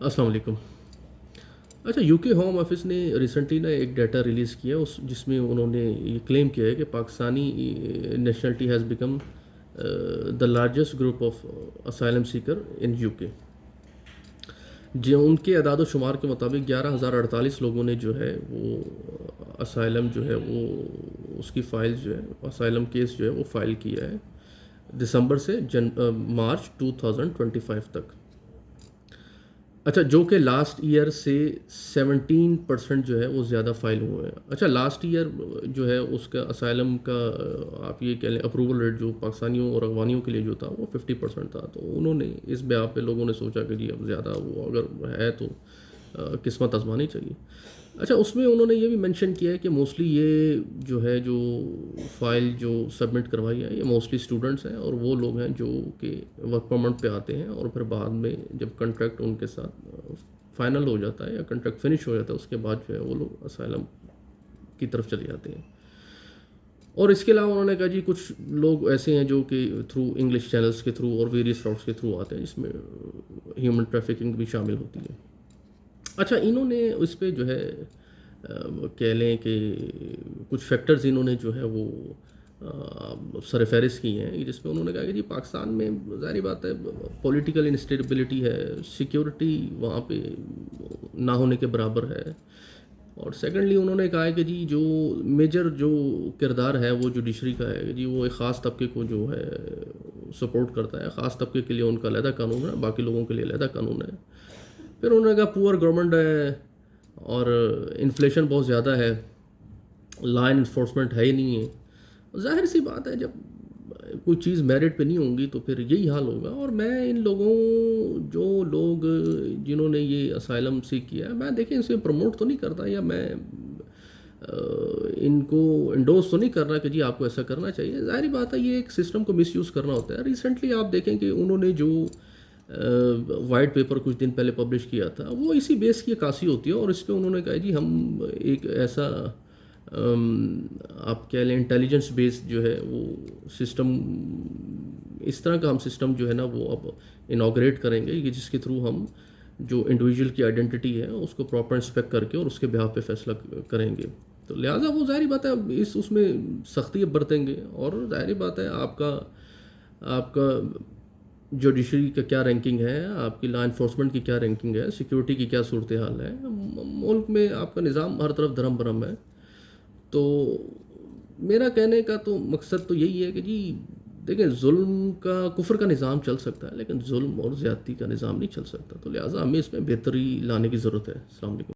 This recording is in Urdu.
السلام علیکم۔ اچھا، یو کے ہوم آفس نے ریسنٹلی نا ایک ڈیٹا ریلیز کیا جس میں انہوں نے یہ کلیم کیا ہے کہ Pakistani nationality has become the largest group of asylum seeker in you کے۔ جو ان کے اعداد و شمار کے مطابق 11,048 لوگوں نے جو ہے وہ اسائلم جو ہے وہ اس کی فائل جو ہے اسائلم کیس جو ہے وہ فائل کیا ہے دسمبر سے مارچ 2025 تک۔ اچھا، جو کہ لاسٹ ایئر سے 17% جو ہے وہ زیادہ فائل ہوئے ہیں۔ اچھا، لاسٹ ایئر جو ہے اس کا اسائلم کا آپ یہ کہہ لیں اپروول ریٹ جو پاکستانیوں اور افغانیوں کے لیے جو تھا وہ 50% تھا، تو انہوں نے اس بنا پہ لوگوں نے سوچا کہ جی اب زیادہ وہ اگر ہے تو قسمت آزمانی چاہیے۔ اچھا، اس میں انہوں نے یہ بھی مینشن کیا ہے کہ موسٹلی یہ جو ہے جو فائل جو سبمٹ کروائی ہے یہ موسٹلی اسٹوڈنٹس ہیں اور وہ لوگ ہیں جو کہ ورک پرمٹ پہ آتے ہیں اور پھر بعد میں جب کنٹریکٹ ان کے ساتھ فائنل ہو جاتا ہے یا کنٹریکٹ فنش ہو جاتا ہے اس کے بعد جو ہے وہ لوگ اسائلم کی طرف چلے جاتے ہیں۔ اور اس کے علاوہ انہوں نے کہا جی کچھ لوگ ایسے ہیں جو کہ تھرو انگلش چینلز کے تھرو اور ویریس راؤٹس کے تھرو آتے ہیں جس میں ہیومن ٹریفکنگ بھی شامل ہوتی ہے۔ اچھا، انہوں نے اس پہ جو ہے کہہ لیں کہ کچھ فیکٹرز انہوں نے جو ہے وہ سر فہرست کی ہیں جس میں انہوں نے کہا کہ جی پاکستان میں ظاہری بات ہے پولیٹیکل انسٹیبلٹی ہے، سیکیورٹی وہاں پہ نہ ہونے کے برابر ہے، اور سیکنڈلی انہوں نے کہا ہے کہ جی جو میجر جو کردار ہے وہ جوڈیشری کا ہے جی وہ ایک خاص طبقے کو جو ہے سپورٹ کرتا ہے، خاص طبقے کے لیے ان کا علیحدہ قانون ہے، باقی لوگوں کے لیے علیحدہ قانون ہے۔ پھر انہوں نے کہا پور گورنمنٹ ہے اور انفلیشن بہت زیادہ ہے، لا انفورسمنٹ ہے ہی نہیں ہے۔ ظاہر سی بات ہے جب کوئی چیز میرٹ پہ نہیں ہوں گی تو پھر یہی حال ہوگا، اور میں ان لوگوں جو لوگ جنہوں نے یہ اسائلم سیک کیا ہے میں دیکھیں اسے پروموٹ تو نہیں کرتا یا میں ان کو انڈوز تو نہیں کر رہا کہ جی آپ کو ایسا کرنا چاہیے، ظاہری بات ہے یہ ایک سسٹم کو مس یوز کرنا ہوتا ہے۔ ریسنٹلی آپ دیکھیں کہ انہوں نے جو وائٹ پیپر کچھ دن پہلے پبلش کیا تھا وہ اسی بیس کی عکاسی ہوتی ہے، اور اس پہ انہوں نے کہا جی ہم ایک ایسا آپ کہہ لیں انٹیلیجنس بیس جو ہے وہ سسٹم، اس طرح کا ہم سسٹم جو ہے نا وہ اب انوگریٹ کریں گے کہ جس کے تھرو ہم جو انڈیویجول کی آئیڈینٹی ہے اس کو پراپر انسپیکٹ کر کے اور اس کے بہاف پہ فیصلہ کریں گے۔ تو لہٰذا وہ ظاہری بات ہے اس میں سختی اب برتیں گے، اور ظاہری بات ہے آپ کا جوڈیشری کا کیا رینکنگ ہے، آپ کی لا انفورسمنٹ کی کیا رینکنگ ہے، سیکیورٹی کی کیا صورتحال ہے، ملک میں آپ کا نظام ہر طرف دھرم برہم ہے۔ تو میرا کہنے کا تو مقصد تو یہی ہے کہ جی دیکھیں ظلم کا کفر کا نظام چل سکتا ہے لیکن ظلم اور زیادتی کا نظام نہیں چل سکتا، تو لہٰذا ہمیں اس میں بہتری لانے کی ضرورت ہے۔ السلام علیکم۔